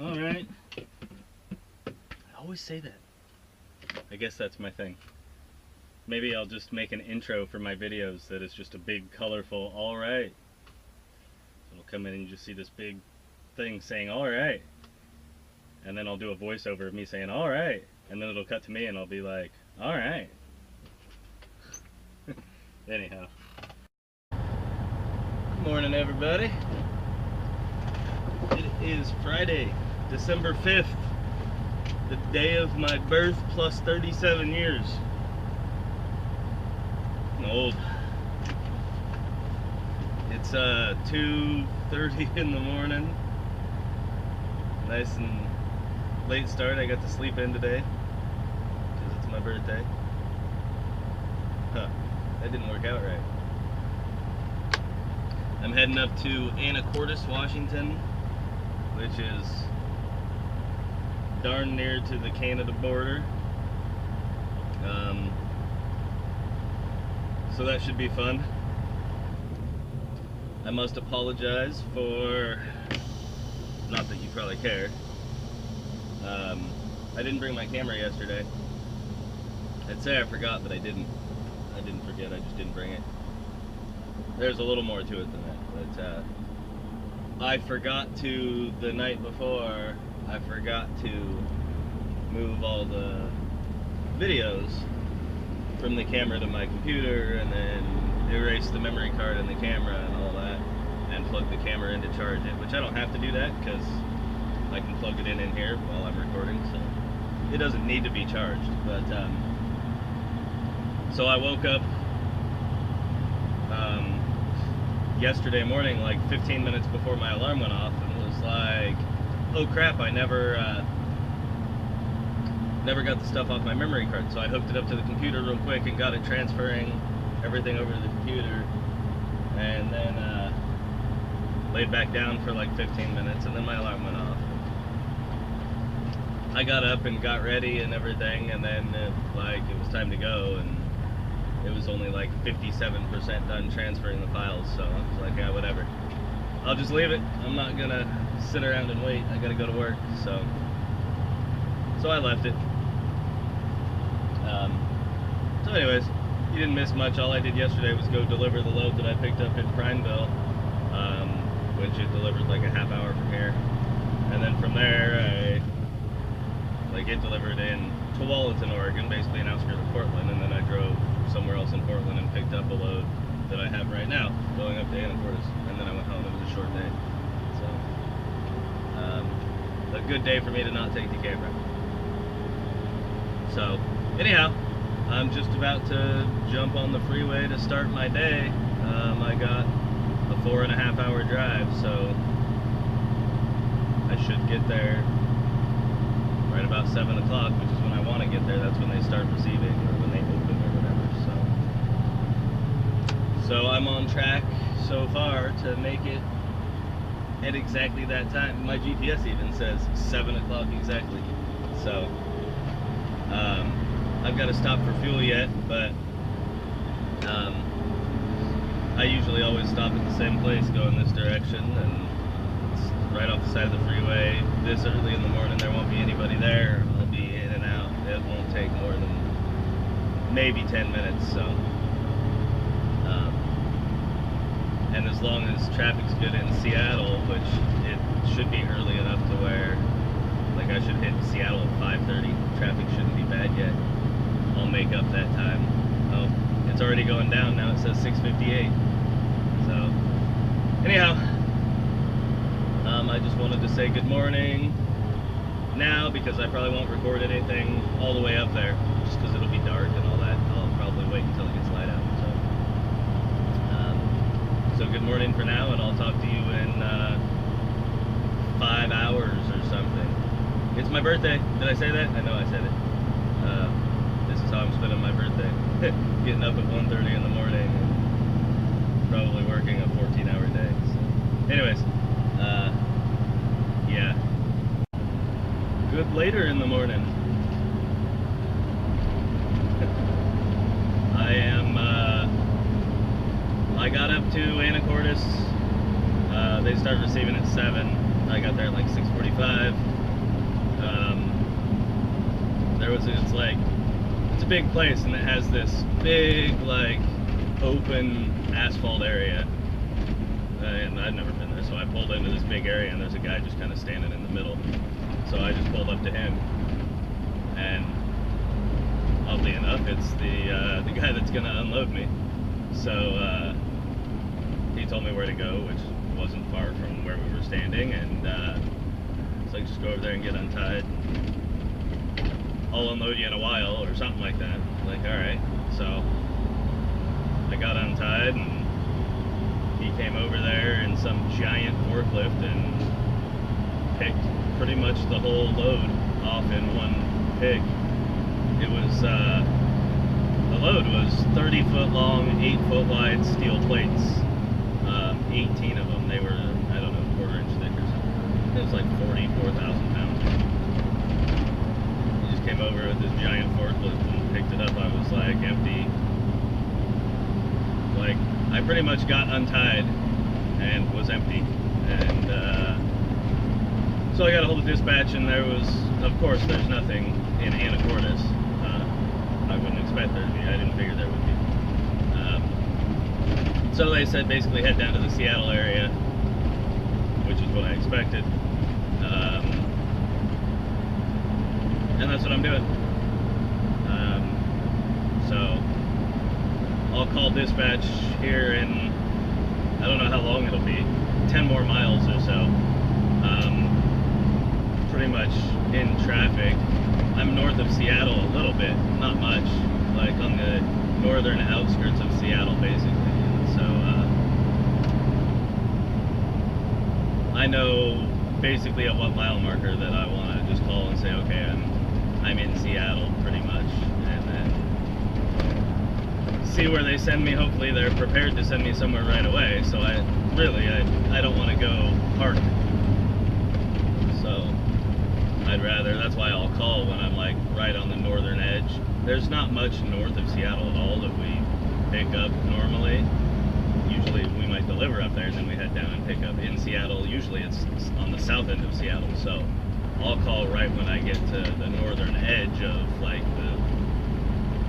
Alright. I always say that. I guess that's my thing. Maybe I'll just make an intro for my videos that is just a big, colorful, alright. It'll come in and you just see this big thing saying, alright. And then I'll do a voiceover of me saying, alright. And then it'll cut to me and I'll be like, alright. Anyhow. Good morning, everybody. It is Friday, December 5th, the day of my birth plus 37 years. I'm old. It's 2:30 in the morning. Nice and late start. I got to sleep in today because it's my birthday. Huh, that didn't work out right. I'm heading up to Anacortes, Washington, which is darn near to the Canada border. So that should be fun. I must apologize for, not that you probably care, I didn't bring my camera yesterday. I'd say I forgot, but I didn't. I didn't forget, I just didn't bring it. There's a little more to it than that, but I forgot to, the night before, I forgot to move all the videos from the camera to my computer and then erase the memory card in the camera and all that and plug the camera in to charge it, which I don't have to do that because I can plug it in here while I'm recording, so it doesn't need to be charged. But so I woke up yesterday morning like 15 minutes before my alarm went off and was like, oh crap, I never got the stuff off my memory card. So I hooked it up to the computer real quick and got it transferring everything over to the computer, and then laid back down for like 15 minutes, and then my alarm went off. I got up and got ready and everything, and then it was time to go, and it was only like 57% done transferring the files, so I was like, yeah, whatever. I'll just leave it. I'm not gonna sit around and wait. I gotta go to work, so I left it. So anyways, you didn't miss much. All I did yesterday was go deliver the load that I picked up in Prineville, which it delivered like a half hour from here. And then from there, it delivered in Tualatin, Oregon, basically an outskirts of Portland, and then I drove somewhere else in Portland and picked up a load that I have right now, going up to Anacortes, and then I went home. It was a short day. So, a good day for me to not take the camera. So, anyhow, I'm just about to jump on the freeway to start my day. I got a 4.5 hour drive, so I should get there right about 7 o'clock, which is when I want to get there. That's when they start receiving, or when they open, or whatever. So I'm on track so far to make it at exactly that time. My GPS even says 7 o'clock exactly. So I've got to stop for fuel yet, but I usually always stop at the same place, go in this direction, and it's right off the side of the freeway. This early in the morning, there won't be anybody there. I'll be in and out. It won't take more than maybe 10 minutes, so. And as long as traffic's good in Seattle, which it should be early enough to where, like, I should hit Seattle at 5:30. Traffic shouldn't be bad yet. I'll make up that time. Oh, it's already going down now. It says 6:58. So, anyhow, I just wanted to say good morning now because I probably won't record anything all the way up there, just because it'll be dark and all that. I'll probably wait until it gets light out. So good morning for now, and I'll talk to you in 5 hours or something. It's my birthday. Did I say that? I know I said it. This is how I'm spending my birthday. Getting up at 1:30 in the morning and probably working a 14-hour day. So. Anyways, yeah. Good later in the morning. I got up to Anacortes They start receiving at 7. I got there at like 6:45. It's a big place, and it has this big, like, open asphalt area. And I'd never been there, so I pulled into this big area, and there's a guy just kind of standing in the middle. So I just pulled up to him, and oddly enough, it's the guy that's gonna unload me. So he told me where to go, which wasn't far from where we were standing, and so I just go over there and get untied. I'll unload you in a while, or something like that. Like, alright. So I got untied, and he came over there in some giant forklift and picked pretty much the whole load off in one pick. It was, the load was 30-foot long, 8-foot wide steel plates. 18 of them. They were, I don't know, quarter-inch thick or something. It was like 44,000 pounds. He just came over with this giant forklift and picked it up. I was like, empty. Like, I pretty much got untied and was empty. And so I got a hold of dispatch, and there was, of course, there's nothing in Anacortes. I wouldn't expect there to be. I didn't figure there would be. So they said basically head down to the Seattle area, which is what I expected. And that's what I'm doing. So I'll call dispatch here in, I don't know how long it'll be, 10 more miles or so. Pretty much in traffic. I'm north of Seattle a little bit, not much, like on the northern outskirts of Seattle basically. And so I know basically at what mile marker that I want to just call and say, okay, I'm in Seattle pretty much, and then see where they send me. Hopefully they're prepared to send me somewhere right away, so I don't want to go park. So I'd rather, that's why I'll call when I'm like right on the northern edge. There's not much north of Seattle at all that we pick up normally. Usually we might deliver up there and then we head down and pick up in Seattle. Usually it's on the south end of Seattle, so I'll call right when I get to the northern edge of like the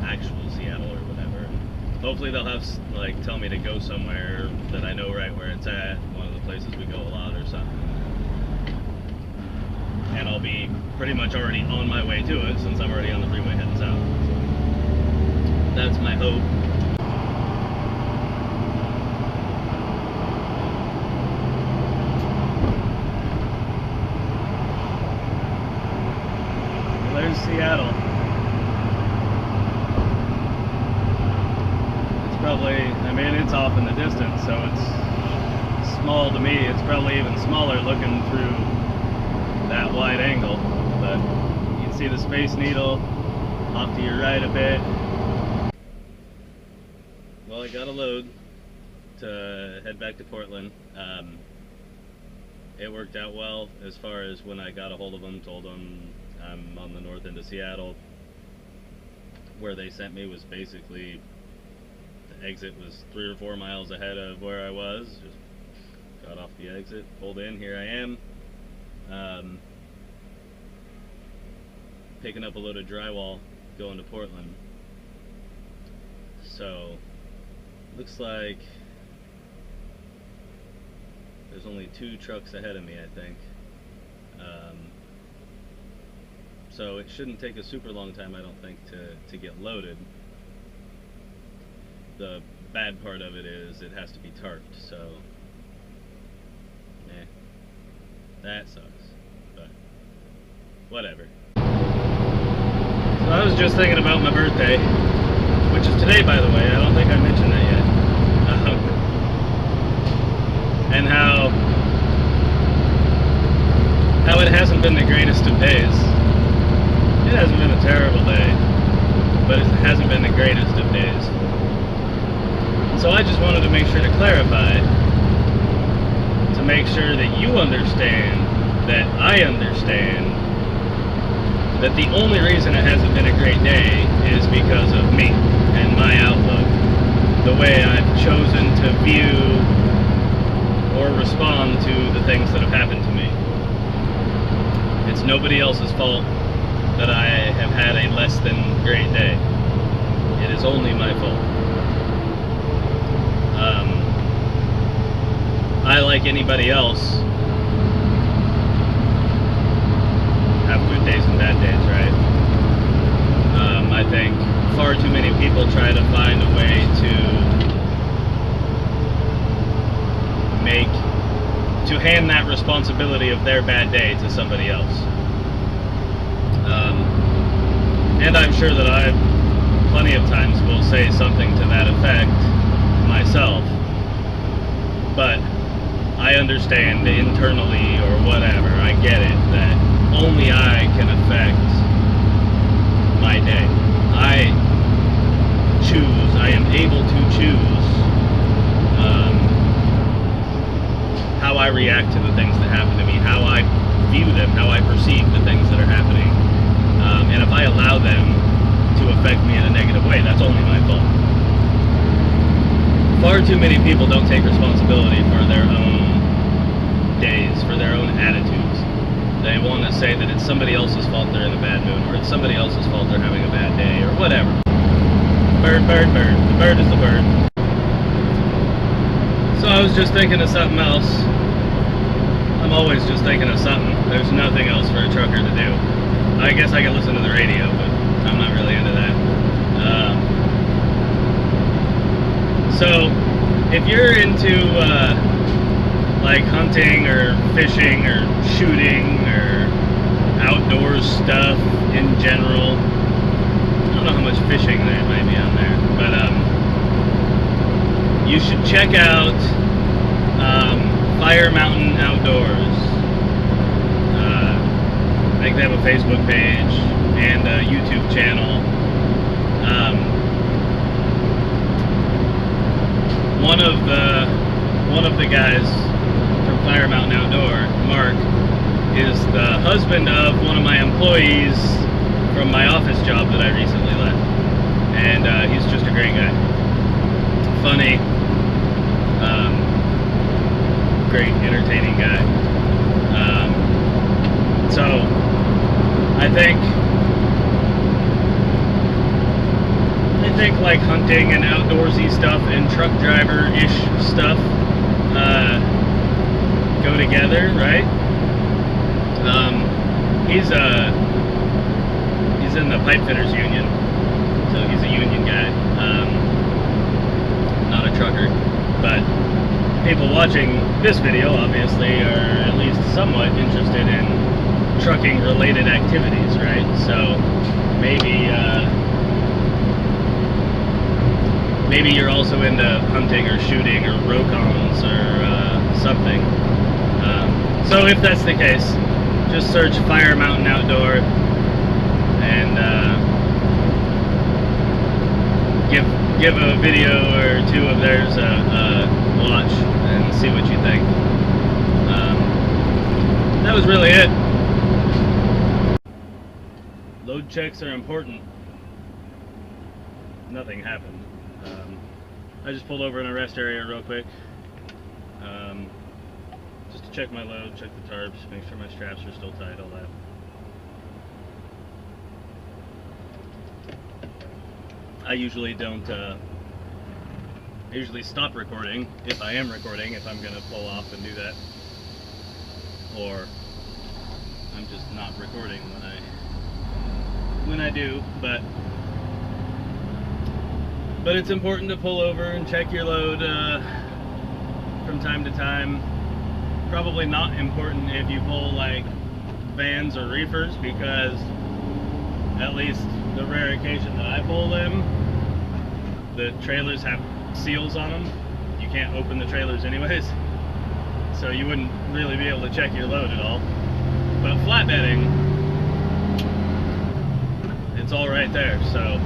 actual Seattle or whatever. Hopefully they'll have, like, tell me to go somewhere that I know right where it's at, one of the places we go a lot or something. And I'll be pretty much already on my way to it since I'm already on the freeway heading south. That's my hope. There's Seattle. It's probably, I mean, it's off in the distance, so it's small to me. It's probably even smaller looking through that wide angle, but you can see the Space Needle off to your right a bit. Well, I got a load to head back to Portland. It worked out well as far as when I got a hold of them, told them I'm on the north end of Seattle. Where they sent me was basically, the exit was 3 or 4 miles ahead of where I was. Just got off the exit, pulled in, here I am. Picking up a load of drywall, going to Portland. So, looks like there's only 2 trucks ahead of me, I think. So it shouldn't take a super long time, I don't think, to get loaded. The bad part of it is it has to be tarped, so that sucks, but whatever. So I was just thinking about my birthday, which is today, by the way. I don't think I mentioned that yet. And how it hasn't been the greatest of days. It hasn't been a terrible day, but it hasn't been the greatest of days. So I just wanted to make sure to clarify, to make sure that you understand, that I understand, that the only reason it hasn't been a great day is because of me and my outlook. The way I've chosen to view or respond to the things that have happened to me. It's nobody else's fault that I have had a less than great day. It is only my fault. I, like anybody else, have good days and bad days, right? I think far too many people try to find a way to hand that responsibility of their bad day to somebody else. And I'm sure that I plenty of times will say something to that effect myself, but I understand internally or whatever, I get it, that only I can affect my day. I am able to choose how I react to the things that happen to me, how I view them, how I perceive the things that are happening. And if I allow them to affect me in a negative way, that's only my fault. Far too many people don't take responsibility for their own days, for their own attitudes. They want to say that it's somebody else's fault they're in a bad mood, or it's somebody else's fault they're having a bad day, or whatever. Bird, bird, bird. The bird is the bird. So I was just thinking of something else. I'm always just thinking of something. There's nothing else for a trucker to do. I guess I could listen to the radio, but I'm not really into that. So, if you're into like hunting or fishing or shooting or outdoors stuff in general, I don't know how much fishing there might be on there, but you should check out Fire Mountain Outdoors. I think they have a Facebook page and a YouTube channel. One of the guys from Fire Mountain Outdoor, Mark, is the husband of one of my employees from my office job that I recently left, and he's just a great guy, funny, great, entertaining guy. So I think like hunting and outdoorsy stuff and truck driver-ish stuff go together, right? He's in the pipe fitters union, so he's a union guy, not a trucker. But people watching this video obviously are at least somewhat interested in trucking related activities, right? So maybe you're also into hunting or shooting or rokons or something. So if that's the case, just search Fire Mountain Outdoor and give a video or two of theirs a watch and see what you think. That was really it. Load checks are important. Nothing happened. I just pulled over in a rest area real quick, just to check my load, check the tarps, make sure my straps are still tight, all that. I usually don't, I usually stop recording if I am recording, if I'm going to pull off and do that, or I'm just not recording when I do, but it's important to pull over and check your load from time to time. Probably not important if you pull like vans or reefers, because at least the rare occasion that I pull them, the trailers have seals on them. You can't open the trailers anyways, so you wouldn't really be able to check your load at all. But flatbedding, it's all right there, so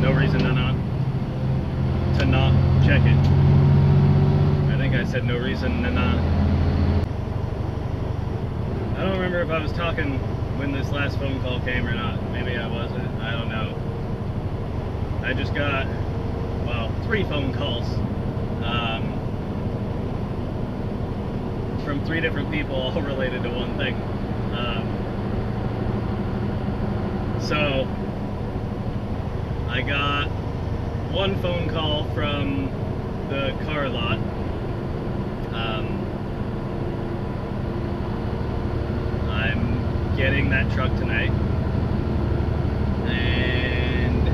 no reason to not check it. I think I said no reason to not. I don't remember if I was talking when this last phone call came or not. Maybe I wasn't. I don't know. I just got, well, 3 phone calls from 3 different people, all related to one thing. So I got one phone call from the car lot. I'm getting that truck tonight, and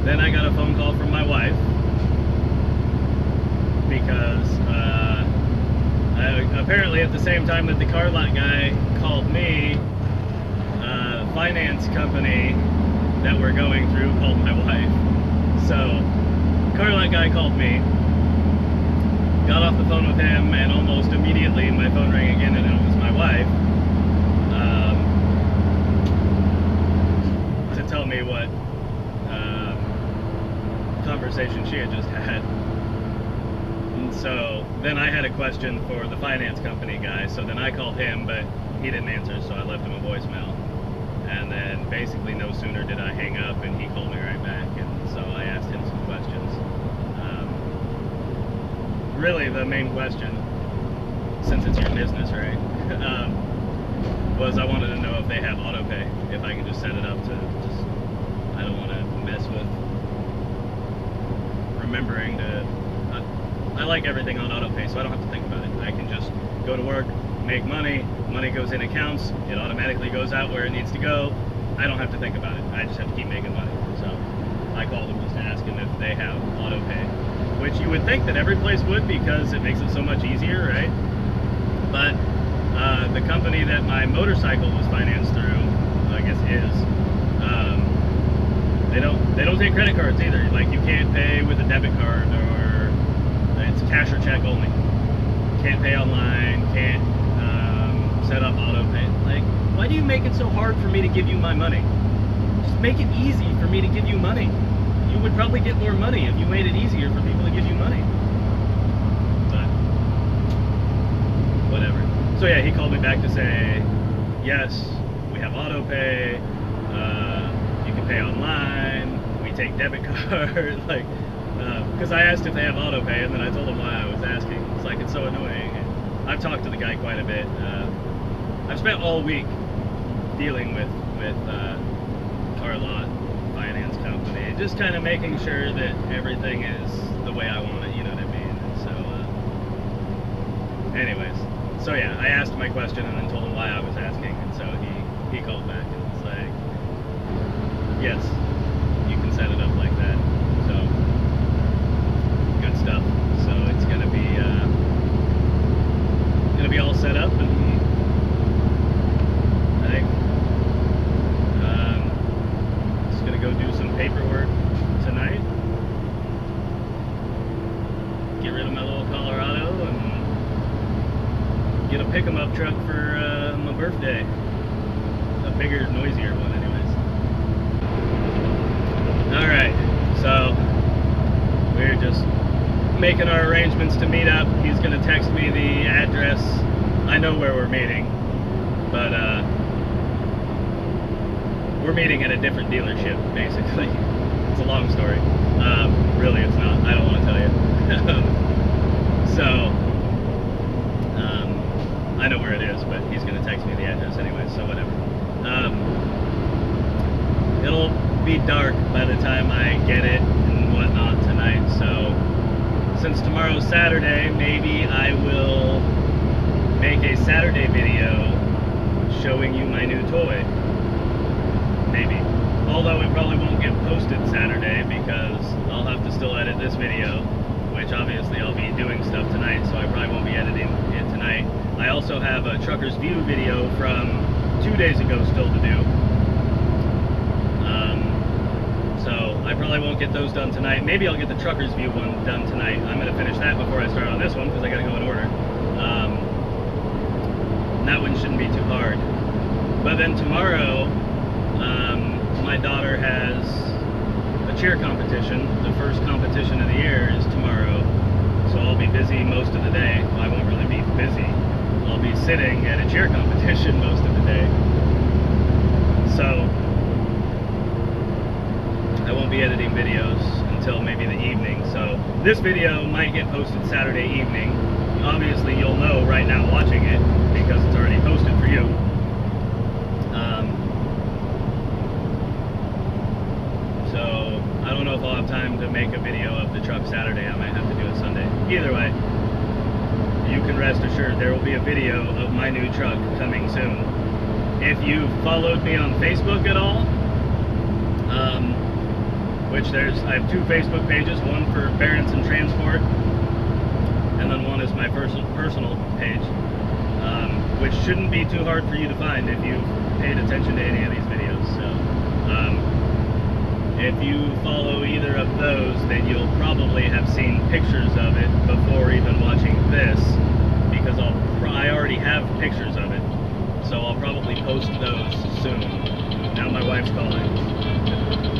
then I got a phone call from my wife because apparently at the same time that the car lot guy called me, finance company that we're going through called my wife. So car lot guy called me, got off the phone with him, and almost immediately my phone rang again, and it was my wife, to tell me what conversation she had just had. And so then I had a question for the finance company guy, so then I called him, but he didn't answer, so I left him a voicemail. And then basically no sooner did I hang up, and he called me right back, and so I asked him some questions. Really the main question, since it's your business, right, was I wanted to know if they have auto pay, if I can just set it up to just, I don't want to mess with remembering to, I like everything on auto pay, so I don't have to think about it. I can just go to work, make money, money goes in accounts, it automatically goes out where it needs to go. I don't have to think about it. I just have to keep making money. So I called them just to ask them if they have auto pay, which you would think that every place would, because it makes it so much easier, right? But the company that my motorcycle was financed through, I guess they don't take credit cards either. Like, you can't pay with a debit card, or it's cash or check only. Can't pay online, can't set up auto pay. Like, why do you make it so hard for me to give you my money? Just make it easy for me to give you money. You would probably get more money if you made it easier for people to give you money. But whatever. So yeah, he called me back to say, yes, we have auto pay, you can pay online, we take debit card, like, because I asked if they have auto pay, and then I told him why I was asking. It's like, it's so annoying. And I've talked to the guy quite a bit. I've spent all week dealing with car lot finance company, just kind of making sure that everything is the way I want it, you know what I mean? And so anyways, so yeah, I asked my question and then told him why I was asking, and so he called back and was like, yes, you can set it up like that. So good stuff. So it's gonna be all set up, and I think just gonna go do some paperwork tonight, get rid of my little Colorado, and get a pick-em-up truck for my birthday. A bigger, noisier one, anyways. Alright, so we're just making our arrangements to meet up. He's going to text me the address. I know where we're meeting, but we're meeting at a different dealership, basically. It's a long story. Really, it's not. I don't want to tell you. So I know where it is, but he's going to text me the address anyway, so whatever. It'll be dark by the time I get it and whatnot tonight, so since tomorrow's Saturday, maybe I will make a Saturday video showing you my new toy. Maybe. Although it probably won't get posted Saturday, because I'll have to still edit this video, which obviously I'll be doing stuff tonight, so I probably won't be editing it tonight. I also have a Trucker's View video from 2 days ago still to do. So I probably won't get those done tonight. Maybe I'll get the Trucker's View one done tonight. I'm going to finish that before I start on this one, because I got to go in order. And that one shouldn't be too hard. But then tomorrow, my daughter has a cheer competition. The first competition of the year is tomorrow. So I'll be busy most of the day. Well, I won't really be busy. I'll be sitting at a cheer competition most of the day. So I won't be editing videos until maybe the evening. So this video might get posted Saturday evening. Obviously you'll know right now watching it because it's already posted for you. So I don't know if I'll have time to make a video of the truck Saturday. I might have to do it Sunday. Either way, you can rest assured there will be a video of my new truck coming soon. If you followed me on Facebook at all, I have 2 Facebook pages, one for Berenson Transport, and then one is my personal page, which shouldn't be too hard for you to find if you've paid attention to any of these videos. So, if you follow either of those, then you'll probably have seen pictures of it before even watching this, because I already have pictures of it, so I'll probably post those soon. Now my wife's calling.